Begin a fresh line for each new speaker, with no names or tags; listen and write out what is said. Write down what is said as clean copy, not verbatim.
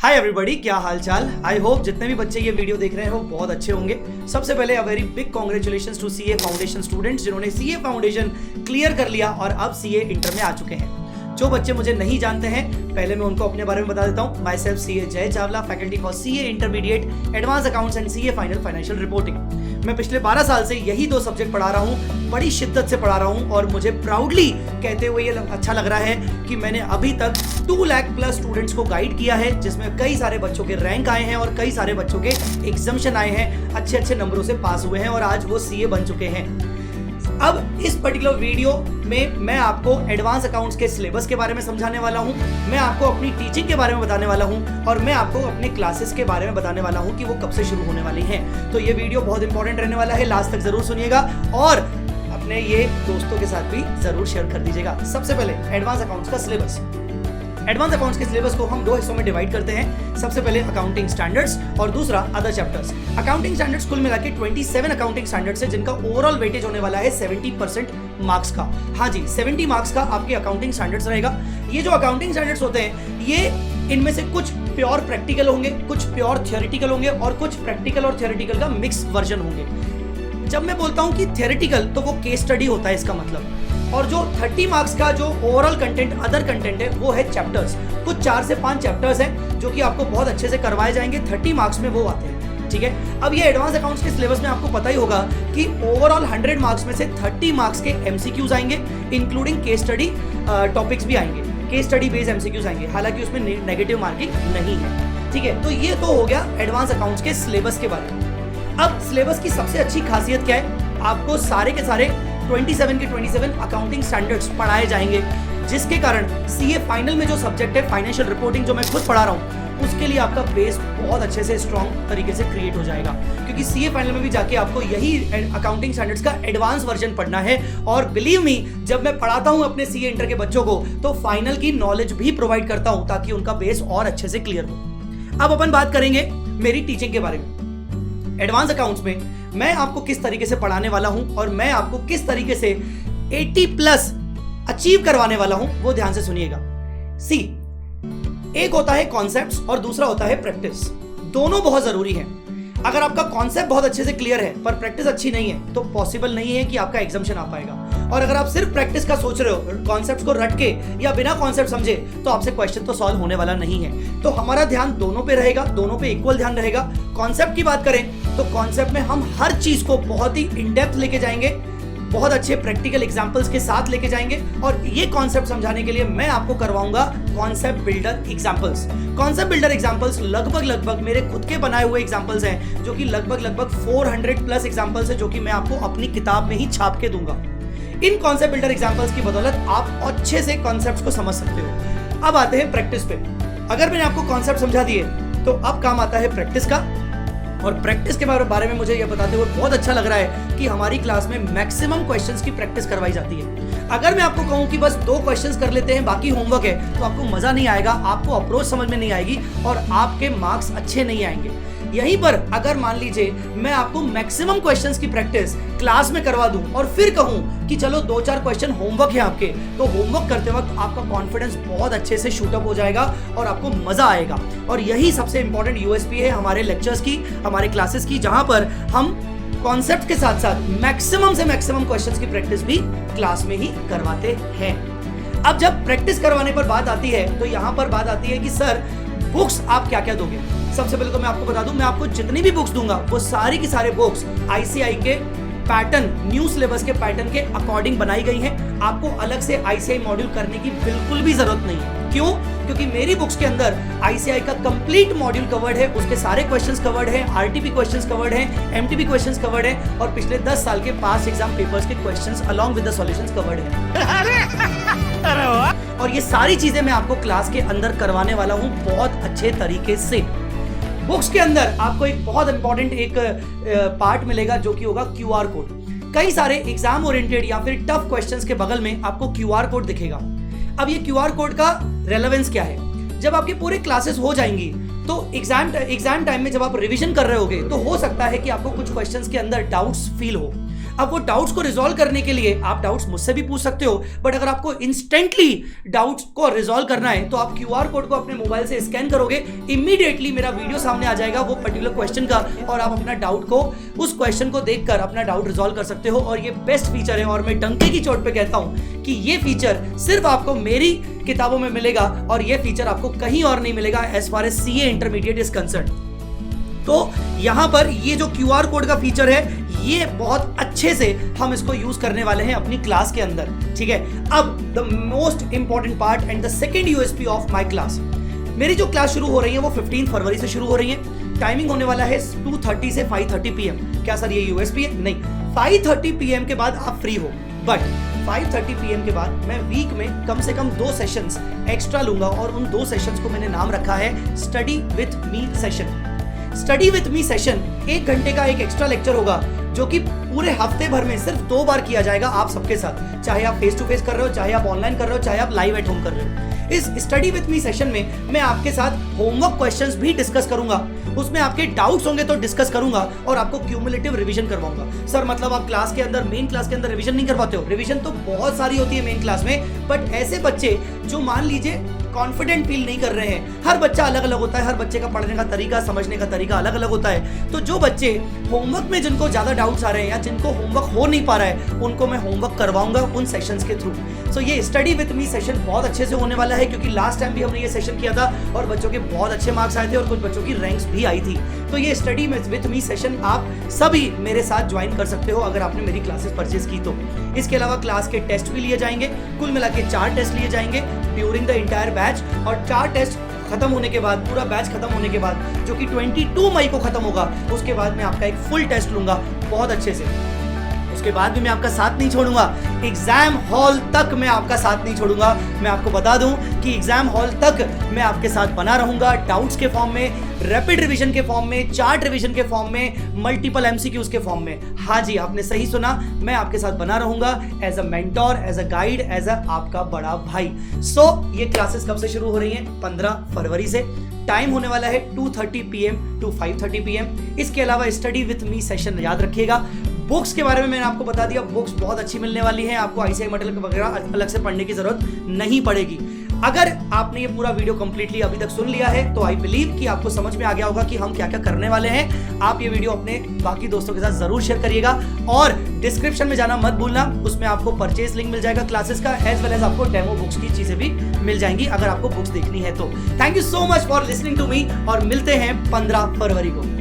Hi everybody, क्या हाल चाल। I hope जितने भी बच्चे ये वीडियो देख रहे हैं वो बहुत अच्छे होंगे। सबसे पहले a very big congratulations to CA foundation students जिन्होंने सीए फाउंडेशन क्लियर कर लिया और अब सीए इंटर में आ चुके हैं। जो बच्चे मुझे नहीं जानते हैं, पहले मैं उनको अपने बारे में बता देता हूँ। माई सेल्फ सीए जय Chawla, faculty for CA intermediate advance accounts and CA final financial reporting. मैं पिछले 12 साल से यही दो सब्जेक्ट पढ़ा रहा हूँ, बड़ी शिद्दत से पढ़ा रहा हूँ और मुझे प्राउडली कहते हुए ये अच्छा लग रहा है कि मैंने अभी तक 2 लाख प्लस स्टूडेंट्स को गाइड किया है, जिसमें कई सारे बच्चों के रैंक आए हैं और कई सारे बच्चों के एग्जामिशन आए हैं, अच्छे अच्छे नंबरों से पास हुए हैं और आज वो सीए बन चुके हैं। अब इस पर्टिकुलर वीडियो में मैं आपको एडवांस अकाउंट्स के सिलेबस के बारे में समझाने वाला हूं, मैं आपको अपनी टीचिंग के बारे में बताने वाला हूं और मैं आपको अपने क्लासेस के बारे में बताने वाला हूं कि वो कब से शुरू होने वाली हैं। तो ये वीडियो बहुत इंपॉर्टेंट रहने वाला है, लास्ट तक जरूर सुनिएगा और अपने ये दोस्तों के साथ भी जरूर शेयर कर दीजिएगा। सबसे पहले एडवांस अकाउंट्स का सिलेबस। एडवांस अकाउंट्स के सिलेबस को हम 2 हिस्सों में डिवाइड करते हैं। सबसे पहले अकाउंटिंग स्टैंडर्ड्स और दूसरा अदर चैप्टर्स। अकाउंटिंग स्टैंडर्ड्स कुल मिला के 27 अकाउंटिंग स्टैंडर्ड्स है, जिनका ओवरऑल वेटेज होने वाला है 70% मार्क्स का। हाँ जी, 70 मार्क्स का आपके अकाउंटिंग स्टैंडर्ड्स रहेगा। ये जो अकाउंटिंग स्टैंडर्ड्स होते हैं, ये इनमें से कुछ प्योर प्रैक्टिकल होंगे, कुछ प्योर थियोरेटिकल होंगे और कुछ प्रैक्टिकल और थियोरेटिकल का मिक्स वर्जन होंगे। जब मैं बोलता हूं कि थियोरेटिकल, तो वो केस स्टडी होता है इसका मतलब। और जो 30 मार्क्स का जो ओवरऑल कंटेंट, अदर कंटेंट है, वो है चैप्टर्स। कुछ 4 से 5 चैप्टर्स हैं जो कि आपको बहुत अच्छे से करवाए जाएंगे, 30 मार्क्स में वो आते हैं। ठीक है, अब ये एडवांस अकाउंट्स के सिलेबस में आपको पता ही होगा कि ओवरऑल 100 मार्क्स में से 30 मार्क्स के एमसीक्यूज आएंगे, इंक्लूडिंग केस स्टडी टॉपिक्स भी आएंगे, केस स्टडी बेस्ड एमसीक्यूज आएंगे, हालांकि उसमें नेगेटिव मार्किंग नहीं है। ठीक है, तो ये तो हो गया एडवांस अकाउंट्स के सिलेबस के बारे में। अब सिलेबस की सबसे अच्छी खासियत क्या है, आपको सारे के सारे 27 के 27 अकाउंटिंग स्टैंडर्ड्स पढ़ाए जाएंगे, जिसके कारण सीए फाइनल में जो सब्जेक्ट है फाइनेंशियल रिपोर्टिंग, जो मैं खुद पढ़ा रहा हूँ, उसके लिए आपका बेस बहुत अच्छे से स्ट्रॉन्ग तरीके से क्रिएट हो जाएगा। क्योंकि सीए फाइनल में भी जाके आपको यही अकाउंटिंग स्टैंडर्ड्स का एडवांस वर्जन पढ़ना है और बिलीव मी, जब मैं पढ़ाता हूँ अपने सीए इंटर के बच्चों को, तो फाइनल की नॉलेज भी प्रोवाइड करता हूँ ताकि उनका बेस और अच्छे से क्लियर हो। अब अपन बात करेंगे मेरी टीचिंग के बारे में। एडवांस अकाउंट्स में मैं आपको किस तरीके से पढ़ाने वाला हूं और मैं आपको किस तरीके से 80+ अचीव करवाने वाला हूं, वो ध्यान से सुनिएगा। सी, एक होता है कॉन्सेप्ट्स और दूसरा होता है प्रैक्टिस। दोनों बहुत जरूरी है। अगर आपका कॉन्सेप्ट बहुत अच्छे से क्लियर है पर प्रैक्टिस अच्छी नहीं है, तो पॉसिबल नहीं है कि आपका एग्जामिशन आ पाएगा। और अगर आप सिर्फ प्रैक्टिस का सोच रहे हो, कॉन्सेप्ट्स को रट के या बिना कॉन्सेप्ट समझे, तो आपसे क्वेश्चन तो सॉल्व होने वाला नहीं है। तो हमारा ध्यान दोनों पे रहेगा, दोनों पे इक्वल ध्यान रहेगा। कॉन्सेप्ट की बात करें तो कॉन्सेप्ट में हम हर चीज को बहुत ही इन डेप्थ लेके जाएंगे, बहुत अच्छे प्रैक्टिकल एग्जांपल्स के साथ लेके जाएंगे और ये कॉन्सेप्ट समझाने के लिए मैं आपको करवाऊंगा concept builder examples. Concept builder examples लगभग मेरे खुद के बनाए हुए एग्जांपल्स हैं, जो कि लगभग 400+ एग्जांपल्स हैं, जो कि मैं आपको अपनी किताब में ही छाप के दूंगा। इन कॉन्सेप्ट बिल्डर एग्जांपल्स की बदौलत आप अच्छे से कॉन्सेप्ट्स को समझ सकते हो। अब आते हैं प्रैक्टिस पे। अगर मैंने आपको कॉन्सेप्ट समझा दिए, तो अब काम आता है प्रैक्टिस का। और प्रैक्टिस के बारे में मुझे यह बताते हुए बहुत अच्छा लग रहा है कि हमारी क्लास में मैक्सिमम क्वेश्चंस की प्रैक्टिस करवाई जाती है। अगर मैं आपको कहूं कि बस 2 क्वेश्चंस कर लेते हैं, बाकी होमवर्क है, तो आपको मजा नहीं आएगा, आपको अप्रोच समझ में नहीं आएगी और आपके मार्क्स अच्छे नहीं आएंगे। यहीं पर अगर मान लीजिए मैं आपको मैक्सिमम क्वेश्चंस की प्रैक्टिस क्लास में करवा दूं और फिर कहूं कि चलो 2-4 क्वेश्चन होमवर्क है आपके, तो होमवर्क करते वक्त आपका कॉन्फिडेंस बहुत अच्छे से शूट अप हो जाएगा और आपको मजा आएगा। और यही सबसे इंपॉर्टेंट यूएसपी है हमारे लेक्चर्स की, हमारे क्लासेस की, जहां पर हम कॉन्सेप्ट के साथ साथ मैक्सिमम से मैक्सिमम क्वेश्चंस की प्रैक्टिस भी क्लास में ही करवाते हैं। अब जब प्रैक्टिस करवाने पर बात आती है, तो यहां पर बात आती है कि सर बुक्स आप क्या क्या दोगे। सबसे पहले तो मैं आपको बता दूं, मैं आपको जितनी भी बुक्स दूंगा वो सारी की सारे बुक्स आईसीआई के पैटर्न, न्यू सिलेबस के पैटर्न के अकॉर्डिंग बनाई गई हैं। आपको अलग से आईसीआई मॉड्यूल करने की बिल्कुल भी जरूरत नहीं है। क्यों? क्योंकि मेरी बुक्स के अंदर आईसीआई का कंप्लीट मॉड्यूल कवर्ड है, उसके सारे क्वेश्चंस कवर्ड है, आरटीपी क्वेश्चंस कवर्ड है, एमटीपी क्वेश्चंस कवर्ड है और पिछले 10 साल के पास एग्जाम पेपर्स के questions along with the solutions covered है। और ये सारी चीजें मैं आपको क्लास के अंदर करवाने वाला हूं बहुत अच्छे तरीके से। बुक्स के अंदर आपको एक बहुत इंपॉर्टेंट एक पार्ट मिलेगा, जो कि होगा क्यूआर कोड। कई सारे एग्जाम ओरिएंटेड या फिर टफ क्वेश्चंस के बगल में आपको क्यूआर कोड दिखेगा। अब ये क्यूआर कोड का रेलेवेंस क्या है? जब आपके पूरे क्लासेस हो जाएंगी, तो एग्जाम टाइम में जब आप रिवीजन कर रहे होगे, तो हो सकता है कि आपको कुछ क्वेश्चंस के अंदर डाउट्स फील हो। अब वो डाउट्स को रिजॉल्व करने के लिए आप डाउट्स मुझसे भी पूछ सकते हो, बट अगर आपको इंस्टेंटली डाउट्स को रिजॉल्व करना है तो आप QR कोड को अपने मोबाइल से स्कैन करोगे, इमीडिएटली मेरा वीडियो सामने आ जाएगा वो पर्टिकुलर क्वेश्चन का, और आप अपना डाउट को, उस क्वेश्चन को देखकर अपना डाउट रिजॉल्व कर सकते हो। और ये बेस्ट फीचर है, और मैं डंके की चोट पे कहता हूं कि ये फीचर सिर्फ आपको मेरी किताबों में मिलेगा और ये फीचर आपको कहीं और नहीं मिलेगा as far as CA intermediate is concern. तो यहां पर ये जो QR कोड का फीचर है, ये बहुत अच्छे से हम इसको यूज करने वाले हैं अपनी क्लास के अंदर, ठीक है। अब the most important part and the second USP of my class, मेरी जो क्लास शुरू हो रही है वो 15 फरवरी से शुरू हो रही है। टाइमिंग होने वाला है 2:30 से 5:30 PM। क्या सर ये USP है? नहीं, 5:30 PM के बाद आप फ्री हो, बट 5:30 PM के बाद मैं वीक में कम से कम 2 सेशंस एक्स्ट्रा लूंगा, और उन 2 सेशंस को मैंने नाम रखा है study with me session. Study with me session 1 घंटे का एक एक्स्ट्रा लेक्चर होगा, जो कि पूरे हफ्ते भर में सिर्फ 2 बार किया जाएगा आप सबके साथ, चाहे आप फेस टू फेस कर रहे हो, चाहे आप ऑनलाइन कर रहे हो, चाहे आप लाइव एट होम कर रहे हो। इस स्टडी विथ मी सेशन में मैं आपके साथ होमवर्क क्वेश्चंस भी डिस्कस करूंगा, उसमें आपके डाउट्स होंगे तो डिस्कस करूंगा, और आपको क्यूमुलेटिव रिवीजन करवाऊंगा। सर मतलब आप क्लास के अंदर, मेन क्लास के अंदर रिवीजन नहीं करवाते हो? रिवीजन तो बहुत सारी होती है मेन क्लास में, बट ऐसे बच्चे जो मान लीजिए कॉन्फिडेंट फील नहीं कर रहे हैं, हर बच्चा अलग अलग होता है, हर बच्चे का पढ़ने का तरीका, समझने का तरीका अलग अलग होता है। तो जो बच्चे होमवर्क में जिनको ज्यादा डाउट्स आ रहे हैं या जिनको होमवर्क हो नहीं पा रहा है, उनको मैं होमवर्क करवाऊंगा उन सेशंस के थ्रू। सो ये स्टडी विथ मी सेशन बहुत अच्छे से होने वाला है, क्योंकि लास्ट टाइम भी हमने ये सेशन किया था और बच्चों के बहुत अच्छे मार्क्स आए थे और कुछ बच्चों की रैंक्स भी आई थी। तो ये स्टडी विथ मी सेशन आप सभी मेरे साथ ज्वाइन कर सकते हो अगर आपने मेरी क्लासेस परचेज की तो। इसके अलावा क्लास के टेस्ट भी लिए जाएंगे, कुल मिला के 4 टेस्ट लिए जाएंगे ड्यूरिंग द इंटायर बैच, और 4 टेस्ट खत्म होने के बाद, पूरा बैच खत्म होने के बाद, जो कि 22 मई को खत्म होगा, उसके बाद मैं आपका एक फुल टेस्ट लूंगा बहुत अच्छे से। उसके बाद भी मैं आपका साथ नहीं छोड़ूंगा, एग्जाम हॉल तक मैं आपका साथ नहीं छोड़ूंगा। मैं आपको बता दूं कि एग्जाम हॉल तक मैं आपके साथ बना रहूंगा, डाउट्स के फॉर्म में, रैपिड रिवीजन के फॉर्म में, चार्ट रिवीजन के फॉर्म में, मल्टीपल MCQs के फॉर्म में। हाँ जी, आपने सही सुना, मैं आपके साथ बना रहूंगा as a mentor, as a guide, as a आपका बड़ा भाई। सो ये क्लासेस कब से शुरू हो रही हैं? 15 फरवरी से। टाइम होने वाला है 2:30 PM to 5:30 PM। इसके अलावा स्टडी विथ मी सेशन याद रखिएगा। बुक्स के बारे में मैंने आपको बता दिया, बुक्स बहुत अच्छी मिलने वाली हैं, आपको ICI मटेरियल वगैरह अलग से पढ़ने की जरूरत नहीं पड़ेगी। अगर आपने ये पूरा वीडियो कंप्लीटली अभी तक सुन लिया है तो आई बिलीव कि आपको समझ में आ गया होगा कि हम क्या क्या करने वाले हैं। आप ये वीडियो अपने बाकी दोस्तों के साथ जरूर शेयर करिएगा, और डिस्क्रिप्शन में जाना मत भूलना, उसमें आपको परचेज लिंक मिल जाएगा क्लासेस का, एज वेल एज आपको डेमो बुक्स की चीजें भी मिल जाएंगी अगर आपको बुक्स देखनी है तो। Thank you so much for listening to me, और मिलते हैं 15 फरवरी को।